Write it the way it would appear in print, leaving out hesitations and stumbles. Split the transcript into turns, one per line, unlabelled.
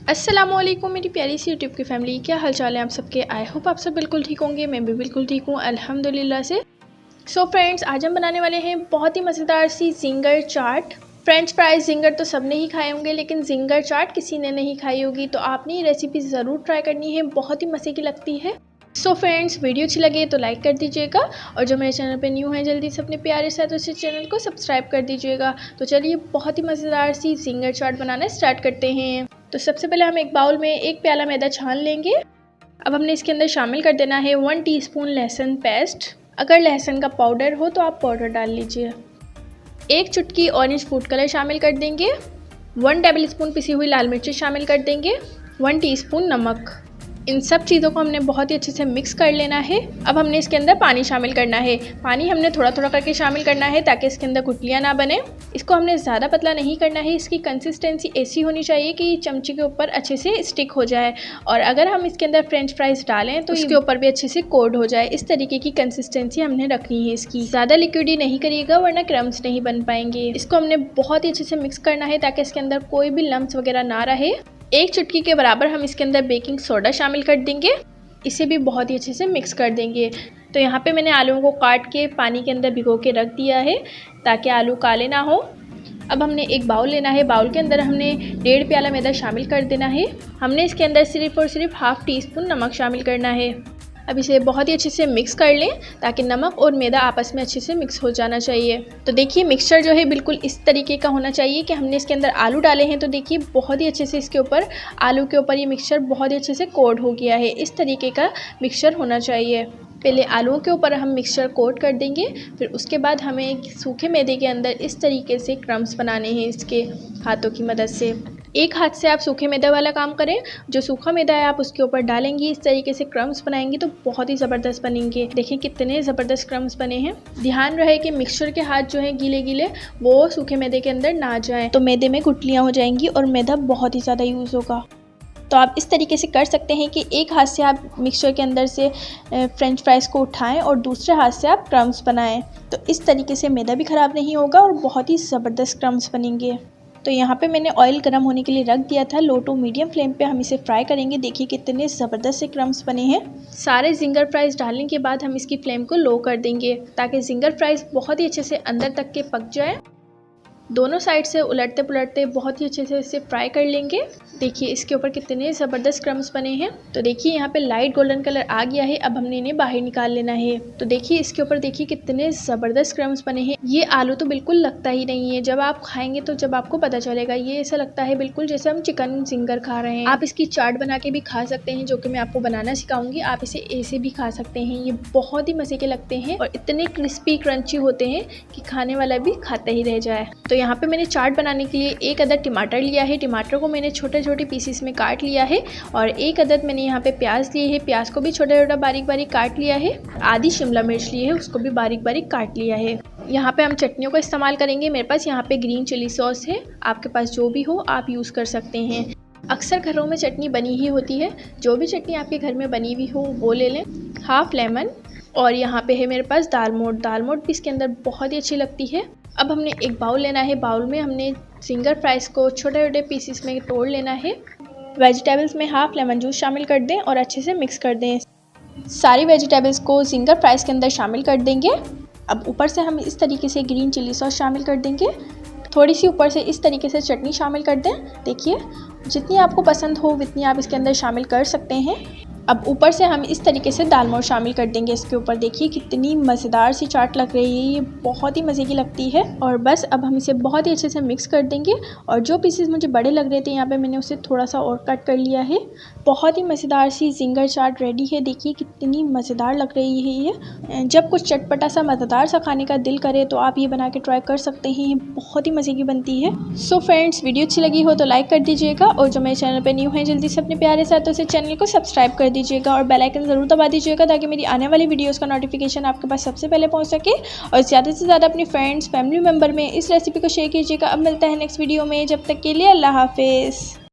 अस्सलामुअलैकुम मेरी प्यारी सी यूट्यूब की फैमिली, क्या हाल चाल है आप सबके। आई होप आप सब बिल्कुल ठीक होंगे। मैं भी बिल्कुल ठीक हूँ अल्हम्दुलिल्लाह से। सो फ्रेंड्स, आज हम बनाने वाले हैं बहुत ही मज़ेदार सी जिंगर चाट। फ्रेंच फ्राइज जिंगर तो सबने ही खाए होंगे, लेकिन जिंगर चाट किसी ने नहीं खाई होगी, तो आपने ये रेसिपी ज़रूर ट्राई करनी है। बहुत ही मज़े की लगती है। सो फ्रेंड्स, वीडियो अच्छी लगे तो लाइक कर दीजिएगा, और जो मेरे चैनल पे न्यू है जल्दी से अपने प्यारे साथ उसी चैनल को सब्सक्राइब कर दीजिएगा। तो चलिए बहुत ही मज़ेदार सी जिंगर चाट बनाना स्टार्ट करते हैं। तो सबसे पहले हम एक बाउल में 1 प्याला मैदा छान लेंगे। अब हमने इसके अंदर शामिल कर देना है 1 टीस्पून लहसुन पेस्ट। अगर लहसुन का पाउडर हो तो आप पाउडर डाल लीजिए। 1 चुटकी ऑरेंज फूड कलर शामिल कर देंगे। 1 टेबलस्पून पिसी हुई लाल मिर्ची शामिल कर देंगे। 1 टीस्पून नमक। इन सब चीज़ों को हमने बहुत ही अच्छे से मिक्स कर लेना है। अब हमने इसके अंदर पानी शामिल करना है। पानी हमने थोड़ा थोड़ा करके शामिल करना है ताकि इसके अंदर गुठलियाँ ना बने। इसको हमने ज़्यादा पतला नहीं करना है। इसकी कंसिस्टेंसी ऐसी होनी चाहिए कि चमचे के ऊपर अच्छे से स्टिक हो जाए, और अगर हम इसके अंदर फ्रेंच फ्राइज डालें तो इसके ऊपर भी अच्छे से कोट हो जाए। इस तरीके की कंसिस्टेंसी हमने रखनी है इसकी। ज़्यादा लिक्विडी नहीं करिएगा वरना क्रम्स नहीं बन पाएंगे। इसको हमने बहुत ही अच्छे से मिक्स करना है ताकि इसके अंदर कोई भी लम्स वगैरह ना रहे। 1 चुटकी के बराबर हम इसके अंदर बेकिंग सोडा शामिल कर देंगे। इसे भी बहुत ही अच्छे से मिक्स कर देंगे। तो यहाँ पे मैंने आलूओं को काट के पानी के अंदर भिगो के रख दिया है ताकि आलू काले ना हो। अब हमने एक बाउल लेना है। बाउल के अंदर हमने 1.5 प्याला मैदा शामिल कर देना है। हमने इसके अंदर सिर्फ और सिर्फ ½ टीस्पून नमक शामिल करना है। अब इसे बहुत ही अच्छे से मिक्स कर लें ताकि नमक और मैदा आपस में अच्छे से मिक्स हो जाना चाहिए। तो देखिए मिक्सचर जो है बिल्कुल इस तरीके का होना चाहिए कि हमने इसके अंदर आलू डाले हैं, तो देखिए बहुत ही अच्छे से इसके ऊपर आलू के ऊपर ये मिक्सचर बहुत ही अच्छे से कोट हो गया है। इस तरीके का मिक्सचर होना चाहिए। पहले आलूओं के ऊपर हम मिक्सचर कोट कर देंगे, फिर उसके बाद हमें सूखे मैदे के अंदर इस तरीके से क्रम्स बनाने हैं इसके हाथों की मदद से। एक हाथ से आप सूखे मैदे वाला काम करें। जो सूखा मैदा है आप उसके ऊपर डालेंगी, इस तरीके से क्रम्स बनाएंगी तो बहुत ही ज़बरदस्त बनेंगे। देखिए कितने ज़बरदस्त क्रम्स बने हैं। ध्यान रहे कि मिक्सचर के हाथ जो है गीले गीले वो सूखे मैदे के अंदर ना जाएं, तो मैदे में गुठलियाँ हो जाएंगी और मैदा बहुत ही ज़्यादा यूज़ होगा। तो आप इस तरीके से कर सकते हैं कि एक हाथ से आप मिक्सचर के अंदर से फ्रेंच फ्राइज़ को उठाएं और दूसरे हाथ से आप क्रम्स बनाएं। तो इस तरीके से मैदा भी ख़राब नहीं होगा और बहुत ही ज़बरदस्त क्रम्स बनेंगे। तो यहाँ पे मैंने ऑयल गर्म होने के लिए रख दिया था। लो टू मीडियम फ्लेम पे हम इसे फ्राई करेंगे। देखिए कितने ज़बरदस्त से क्रम्स बने हैं। सारे जिंगर फ्राइज़ डालने के बाद हम इसकी फ्लेम को लो कर देंगे ताकि जिंगर फ्राइज़ बहुत ही अच्छे से अंदर तक के पक जाए। दोनों साइड से उलटते पुलटते बहुत ही अच्छे से इसे फ्राई कर लेंगे। देखिए इसके ऊपर कितने ज़बरदस्त क्रम्स बने हैं। तो देखिए यहाँ पे लाइट गोल्डन कलर आ गया है। अब हमने इन्हें बाहर निकाल लेना है। तो देखिए इसके ऊपर देखिए कितने ज़बरदस्त क्रम्स बने हैं। ये आलू तो बिल्कुल लगता ही नहीं है। जब आप खाएंगे तो जब आपको पता चलेगा, ये ऐसा लगता है बिल्कुल जैसे हम चिकन जिंगर खा रहे हैं। आप इसकी चाट बना के भी खा सकते हैं, जो कि मैं आपको बनाना सिखाऊंगी। आप इसे ऐसे भी खा सकते हैं। ये बहुत ही मज़े के लगते हैं और इतने क्रिस्पी क्रंची होते हैं कि खाने वाला भी खाता ही रह जाए। तो यहाँ पे मैंने चाट बनाने के लिए 1 अदद टमाटर लिया है। टमाटर को मैंने छोटे छोटे पीसेस में काट लिया है, और 1 अदद मैंने यहाँ पे प्याज लिए है। प्याज को भी छोटा छोटा बारीक बारीक काट लिया है। आधी शिमला मिर्च ली है, उसको भी बारीक बारीक काट लिया है। यहाँ पे हम चटनियों का इस्तेमाल करेंगे। मेरे पास यहाँ पे ग्रीन चिली सॉस है, आपके पास जो भी हो आप यूज़ कर सकते हैं। अक्सर घरों में चटनी बनी ही होती है। जो भी चटनी आपके घर में बनी हुई हो वो ले लें। ½ लेमन, और यहाँ पे है मेरे पास दाल मोठ। दाल मोठ भी इसके अंदर बहुत ही अच्छी लगती है। अब हमने एक बाउल लेना है। बाउल में हमने जिंगर फ्राइज़ को छोटे छोटे पीसेस में तोड़ लेना है। वेजिटेबल्स में ½ लेमन जूस शामिल कर दें और अच्छे से मिक्स कर दें। सारी वेजिटेबल्स को जिंगर फ्राइज़ के अंदर शामिल कर देंगे। अब ऊपर से हम इस तरीके से ग्रीन चिली सॉस शामिल कर देंगे। थोड़ी सी ऊपर से इस तरीके से चटनी शामिल कर दें। देखिए जितनी आपको पसंद हो उतनी आप इसके अंदर शामिल कर सकते हैं। अब ऊपर से हम इस तरीके से दाल मोठ शामिल कर देंगे इसके ऊपर। देखिए कितनी मज़ेदार सी चाट लग रही है। ये बहुत ही मज़े की लगती है। और बस अब हम इसे बहुत ही अच्छे से मिक्स कर देंगे, और जो पीसेस मुझे बड़े लग रहे थे यहाँ पे मैंने उसे थोड़ा सा और कट कर लिया है। बहुत ही मज़ेदार सी जिंगर चाट रेडी है। देखिए कितनी मज़ेदार लग रही है ये। जब कुछ चटपटा सा मज़ेदार सा खाने का दिल करे तो आप ये बना के ट्राई कर सकते हैं। ये बहुत ही मज़े की बनती है। सो फ्रेंड्स, वीडियो अच्छी लगी हो तो लाइक कर दीजिएगा, और जो मेरे चैनल पर न्यू है जल्दी से अपने प्यारे साथ उसे चैनल को सब्सक्राइब कर दीजिएगा और बेल आइकन ज़रूर दबा दीजिएगा ताकि मेरी आने वाली वीडियोस का नोटिफिकेशन आपके पास सबसे पहले पहुंच सके। और ज़्यादा से ज़्यादा अपने फ्रेंड्स फैमिली मेम्बर में इस रेसिपी को शेयर कीजिएगा। अब मिलता है नेक्स्ट वीडियो में। जब तक के लिए अल्लाह हाफिज़।